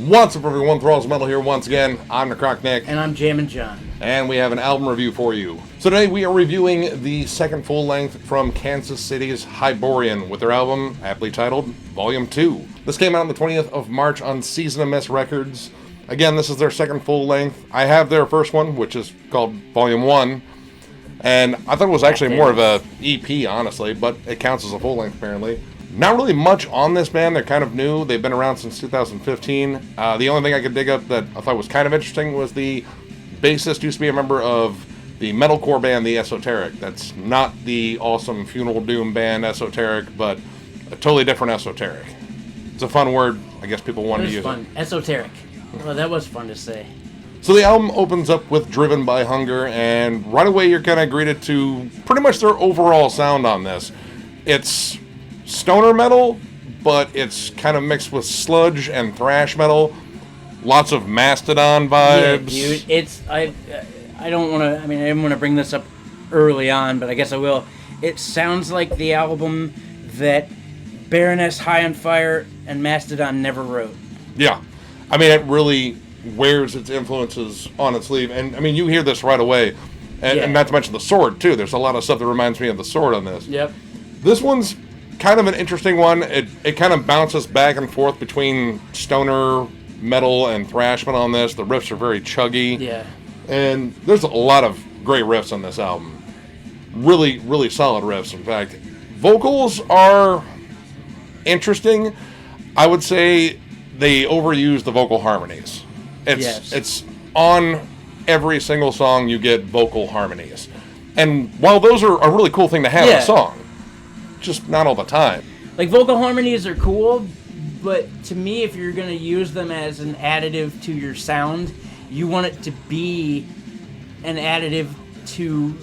What's up, everyone? Thralls Metal here once again. I'm Necrotic Nick. And I'm Jammin John. And we have an album review for you. So today we are reviewing the second full length from Kansas City's Hyborian with their album, aptly titled Volume 2. This came out on the 20th of March on Season of Mist Records. Again, this is their second full length. I have their first one, which is called Volume 1. And I thought it was actually more of a EP, honestly, but it counts as a full length apparently. Not really much on this band. They're kind of new. They've been around since 2015. The only thing I could dig up that I thought was kind of interesting was the bassist used to be a member of the metalcore band The Esoteric. That's not the awesome Funeral Doom band Esoteric, but a totally different Esoteric. It's a fun word. I guess people wanted to use it. Esoteric. Well, that was fun to say. So the album opens up with Driven by Hunger, and right away you're kind of greeted to pretty much their overall sound on this. It's stoner metal, but it's kind of mixed with sludge and thrash metal. Lots of Mastodon vibes. Yeah, dude, it's I don't want to. I mean, I didn't want to bring this up early on, but I guess I will. It sounds like the album that Baroness High on Fire and Mastodon never wrote. Yeah, I mean, it really wears its influences on its sleeve, and I mean, you hear this right away. And not to mention the Sword too. There's a lot of stuff that reminds me of the Sword on this. Yep. This one's kind of an interesting one. It kind of bounces back and forth between stoner metal and thrash metal on this. The riffs are very chuggy. Yeah. And there's a lot of great riffs on this album. Really, really solid riffs, in fact. Vocals are interesting. I would say they overuse the vocal harmonies. It's on every single song you get vocal harmonies. And while those are a really cool thing to have in a song, just not all the time. Like, vocal harmonies are cool, but to me, if you're going to use them as an additive to your sound, you want it to be an additive to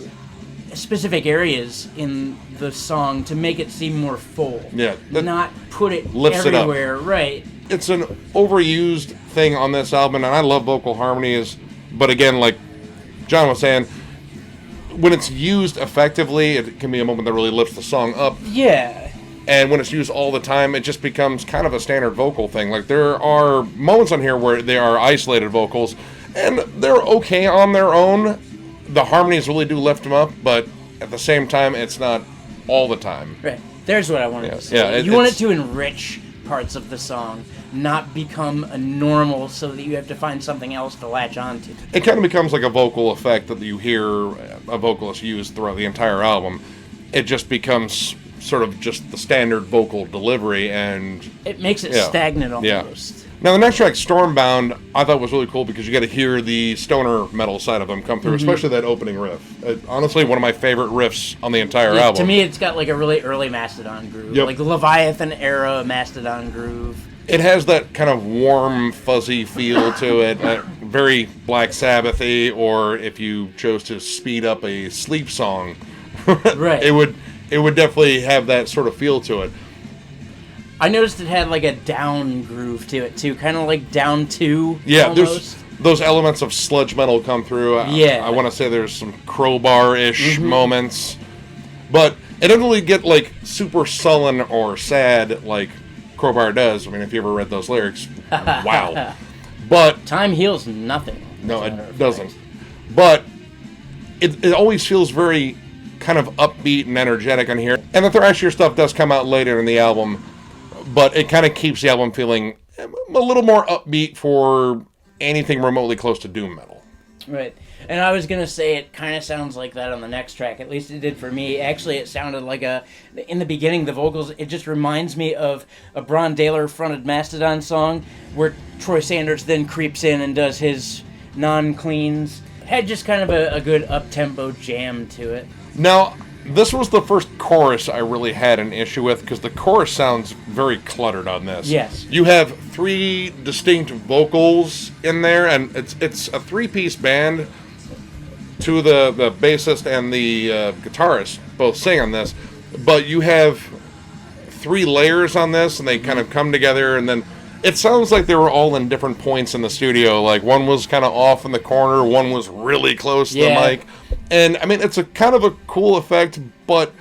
specific areas in the song to make it seem more full. Yeah. Not put it lifts everywhere. It up. Right. It's an overused thing on this album, and I love vocal harmonies, but again, like John was saying, when it's used effectively, it can be a moment that really lifts the song up. Yeah. And when it's used all the time, it just becomes kind of a standard vocal thing. Like, there are moments on here where they are isolated vocals, and they're okay on their own. The harmonies really do lift them up, but at the same time, it's not all the time. Right. There's what I wanted to say. Yeah, you want it to enrich parts of the song, not become a normal so that you have to find something else to latch onto. It kind of becomes like a vocal effect that you hear a vocalist use throughout the entire album. It just becomes sort of just the standard vocal delivery, and it makes it stagnant almost. Yeah. Now the next track, Stormbound, I thought was really cool because you got to hear the stoner metal side of them come through, especially that opening riff. Honestly, one of my favorite riffs on the entire album. To me, it's got like a really early Mastodon groove, like Leviathan era Mastodon groove. It has that kind of warm, fuzzy feel to it, very Black Sabbath-y, or if you chose to speed up a Sleep song, right? It would definitely have that sort of feel to it. I noticed it had like a down groove to it too, kind of like Down 2. Yeah, almost. There's those elements of sludge metal come through. I want to say there's some Crowbar-ish moments, but it doesn't really get like super sullen or sad like Crowbar does. I mean, if you ever read those lyrics, wow. But time heals nothing. No, it doesn't. But it always feels very kind of upbeat and energetic on here. And the thrashier stuff does come out later in the album, but it kind of keeps the album feeling a little more upbeat for anything remotely close to doom metal. Right. And I was going to say it kind of sounds like that on the next track. At least it did for me. Actually, it sounded like in the beginning, the vocals, it just reminds me of a Bron Daler fronted Mastodon song where Troy Sanders then creeps in and does his non-cleans. It had just kind of a good up-tempo jam to it. Now, this was the first chorus I really had an issue with, because the chorus sounds very cluttered on this. Yes. You have three distinct vocals in there, and it's a three-piece band. Two of the bassist and the guitarist both sing on this, but you have three layers on this, and they kind of come together, and then it sounds like they were all in different points in the studio. Like, one was kind of off in the corner, one was really close to the mic. And, I mean, it's a kind of a cool effect, but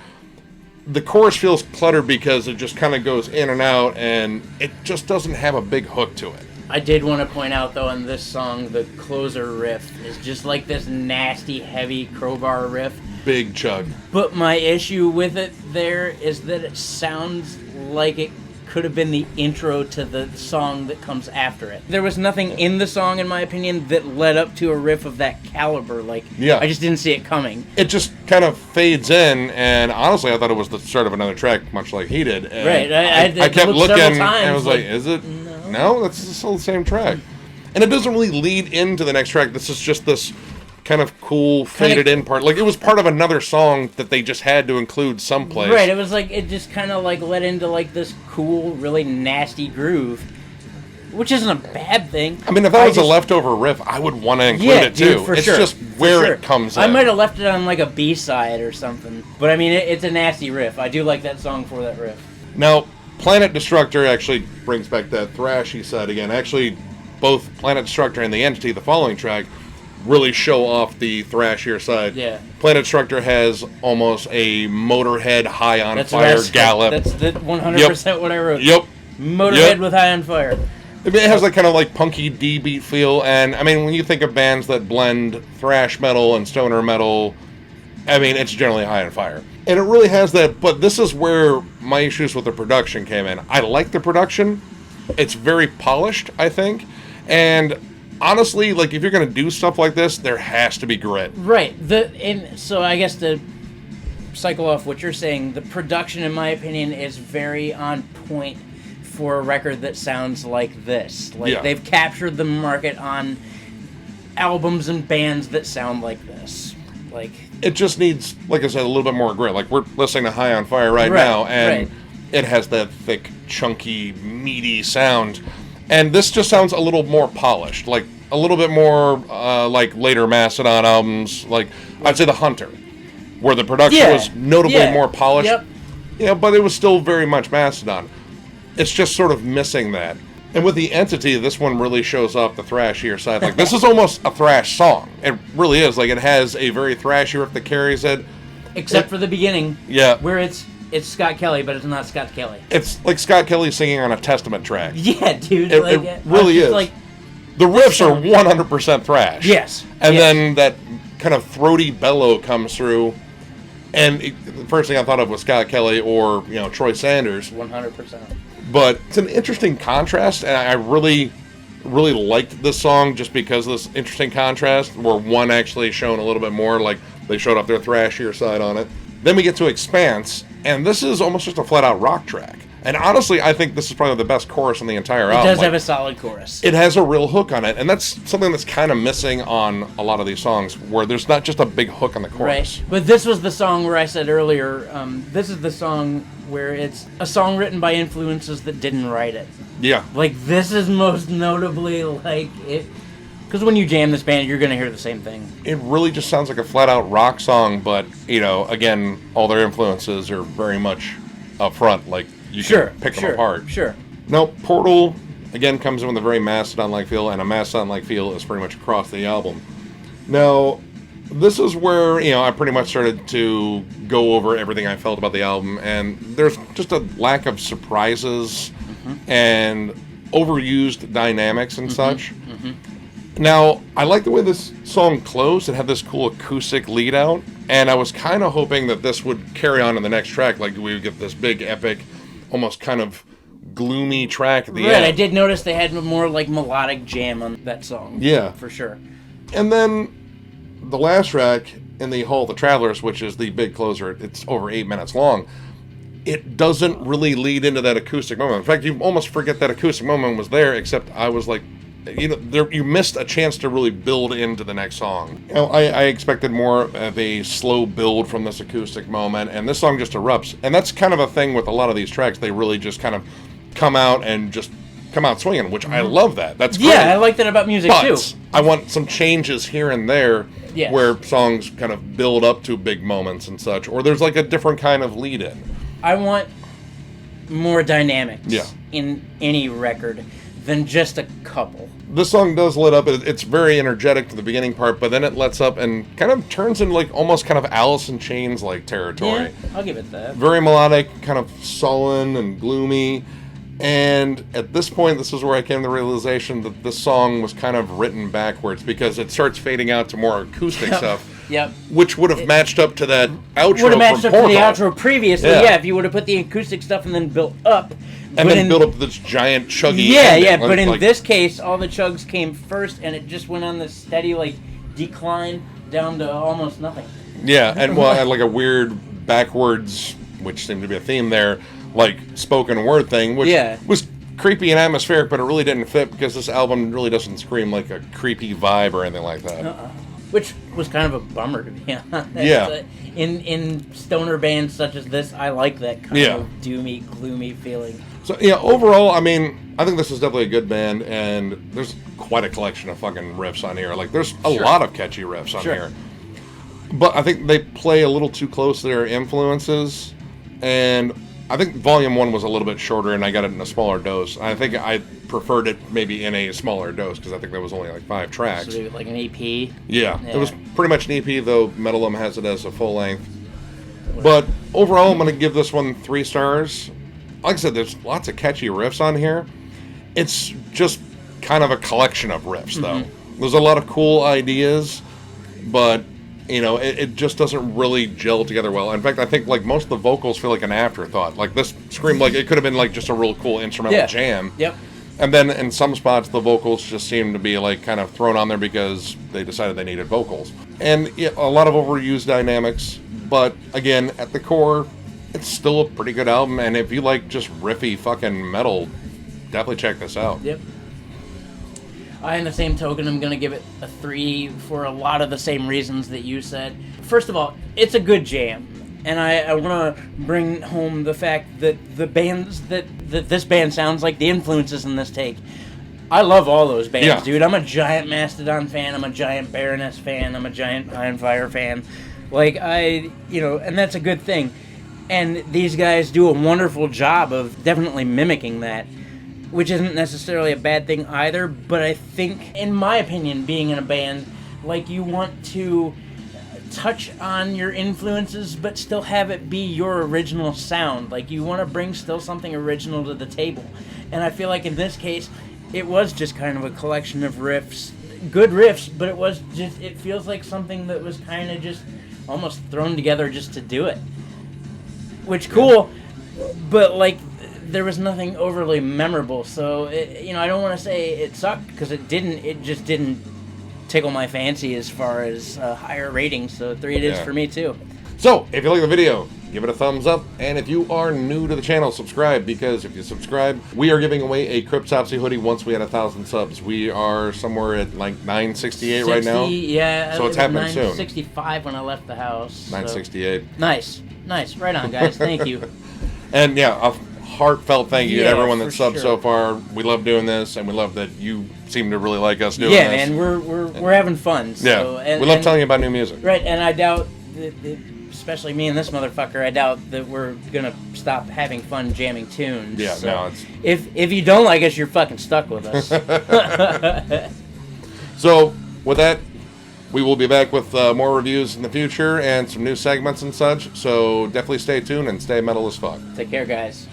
the chorus feels cluttered because it just kind of goes in and out, and it just doesn't have a big hook to it. I did want to point out, though, in this song, the closer riff is just like this nasty, heavy crowbar riff. Big chug. But my issue with it there is that it sounds like it could have been the intro to the song that comes after it. There was nothing in the song, in my opinion, that led up to a riff of that caliber. Like, yeah. I just didn't see it coming. It just kind of fades in, and honestly, I thought it was the start of another track, much like he did. And right. I kept looking, and I was like, is it? No, that's still the same track. And it doesn't really lead into the next track. This is just this kind of cool faded in part. Like, it was part of another song that they just had to include someplace. Right, it was like, it just kind of like led into like this cool, really nasty groove, which isn't a bad thing. I mean, if that was a leftover riff, I would want to include it too. Dude, for it's sure. just where it comes in. I might have left it on like a B-side or something. But I mean, it's a nasty riff. I do like that song for that riff. Now, Planet Destructor actually brings back that thrashy side again. Actually, both Planet Destructor and the Entity, the following track, really show off the thrashier side. Yeah. Planet Destructor has almost a Motorhead high on fire gallop. That's the 100% what I wrote. Yep. Motorhead with high on fire. It has that kind of like punky D-beat feel, and I mean, when you think of bands that blend thrash metal and stoner metal, I mean, it's generally high on fire. And it really has that, but this is where my issues with the production came in. I like the production. It's very polished, I think. And honestly, like, if you're going to do stuff like this, there has to be grit. Right. So I guess to cycle off what you're saying, the production, in my opinion, is very on point for a record that sounds like this. Like, they've captured the market on albums and bands that sound like this. Like, it just needs, like I said, a little bit more grit. Like, we're listening to High on Fire right now, and it has that thick, chunky, meaty sound. And this just sounds a little more polished, like a little bit more like later Mastodon albums, like I'd say The Hunter, where the production was notably more polished. Yep. Yeah, but it was still very much Mastodon. It's just sort of missing that. And with the Entity, this one really shows off the thrashier side. Like, this is almost a thrash song. It really is. Like, it has a very thrashy riff that carries it. Except for the beginning. Yeah. Where it's Scott Kelly, but it's not Scott Kelly. It's like Scott Kelly singing on a Testament track. Yeah, dude. It really is. Like, the riffs are 100% thrash. Yes. And then that kind of throaty bellow comes through. And the first thing I thought of was Scott Kelly or, Troy Sanders. 100%. But it's an interesting contrast, and I really, really liked this song just because of this interesting contrast, where one actually shown a little bit more, like they showed off their thrashier side on it. Then we get to Expanse, and this is almost just a flat-out rock track. And honestly, I think this is probably the best chorus in the entire album. It does have a solid chorus. It has a real hook on it, and that's something that's kind of missing on a lot of these songs, where there's not just a big hook on the chorus. Right. But this was the song where I said earlier, this is the song where it's a song written by influences that didn't write it. Yeah. Like, this is most notably, like, it... Because when you jam this band, you're going to hear the same thing. It really just sounds like a flat-out rock song, but, again, all their influences are very much up front. Like, you can pick them apart. Sure. Now, Portal, again, comes in with a very Mastodon-like feel, and a Mastodon-like feel is pretty much across the album. Now, this is where, I pretty much started to go over everything I felt about the album, and there's just a lack of surprises and overused dynamics and such. Now, I like the way this song closed. It had this cool acoustic lead out, and I was kind of hoping that this would carry on in the next track, like we would get this big, epic, almost kind of gloomy track at the end. Right, I did notice they had more like melodic jam on that song. Yeah. For sure. And then the last track in the Hall of the Travelers, which is the big closer, it's over 8 minutes long. It doesn't really lead into that acoustic moment. In fact, you almost forget that acoustic moment was there, except I was like, you missed a chance to really build into the next song. I expected more of a slow build from this acoustic moment, and this song just erupts. And that's kind of a thing with a lot of these tracks. They really just kind of come out swinging, which I love that. That's great. Yeah, I like that about music too. I want some changes here and there where songs kind of build up to big moments and such, or there's like a different kind of lead in. I want more dynamics in any record than just a couple. This song does lit up. It's very energetic to the beginning part, but then it lets up and kind of turns into like almost kind of Alice in Chains like territory. Yeah, I'll give it that. Very melodic, kind of sullen and gloomy. And at this point, this is where I came to the realization that this song was kind of written backwards because it starts fading out to more acoustic stuff. Yep. Which would have matched up to that outro Would have matched from up to the Portal. outro previously, yeah. If you would have put the acoustic stuff and then built up. And then built up this giant chuggy Yeah, ending. yeah, but in like, this case, all the chugs came first, and it just went on this steady, like, decline down to almost nothing. Yeah, and well, I had like a weird backwards, which seemed to be a theme there, like spoken word thing, which was creepy and atmospheric, but it really didn't fit because this album really doesn't scream like a creepy vibe or anything like that. Which was kind of a bummer, to be honest. Yeah. In stoner bands such as this, I like that kind of doomy, gloomy feeling. So, yeah, overall, I mean, I think this is definitely a good band, and there's quite a collection of fucking riffs on here. Like, there's a lot of catchy riffs on here. But I think they play a little too close to their influences, and I think Volume 1 was a little bit shorter, and I got it in a smaller dose. I think I preferred it maybe in a smaller dose, because I think there was only like 5 tracks. So like an EP? Yeah, it was pretty much an EP, though Metalum has it as a full length. But overall, I'm going to give this one 3 stars. Like I said, there's lots of catchy riffs on here. It's just kind of a collection of riffs, though. There's a lot of cool ideas, but, you know, it just doesn't really gel together well. In fact, I think, like, most of the vocals feel like an afterthought. Like, this screamed like it could have been, like, just a real cool instrumental jam. Yep. And then in some spots, the vocals just seem to be, like, kind of thrown on there because they decided they needed vocals. And a lot of overused dynamics, but, again, at the core, it's still a pretty good album, and if you like just riffy fucking metal, definitely check this out. Yep. In the same token, I'm going to give it a 3 for a lot of the same reasons that you said. First of all, it's a good jam, and I want to bring home the fact that the bands that this band sounds like, the influences in this take, I love all those bands, dude. I'm a giant Mastodon fan, I'm a giant Baroness fan, I'm a giant Iron Fire fan. Like, and that's a good thing. And these guys do a wonderful job of definitely mimicking that, which isn't necessarily a bad thing either, but I think, in my opinion, being in a band, like, you want to touch on your influences, but still have it be your original sound. Like, you want to bring still something original to the table. And I feel like in this case, it was just kind of a collection of riffs. Good riffs, but it feels like something that was kind of just almost thrown together just to do it. Which, cool, but, like, there was nothing overly memorable, so, I don't want to say it sucked, because it just didn't tickle my fancy as far as higher ratings, so 3 it is for me, too. So, if you like the video, give it a thumbs up, and if you are new to the channel, subscribe, because if you subscribe, we are giving away a Cryptopsy hoodie once we had 1,000 subs. We are somewhere at, like, 968 right now. Yeah. So it's happening soon. 965 when I left the house. 968. So. Nice. Right on, guys. Thank you. And, a heartfelt thank you to everyone that subbed so far. We love doing this, and we love that you seem to really like us doing this. Yeah, man, we're having fun. So, we love telling you about new music. Right, and I doubt, especially me and this motherfucker, I doubt that we're gonna stop having fun jamming tunes. Yeah, so no, it's... If you don't like us, you're fucking stuck with us. So, with that, we will be back with more reviews in the future and some new segments and such. So definitely stay tuned and stay metal as fuck. Take care, guys.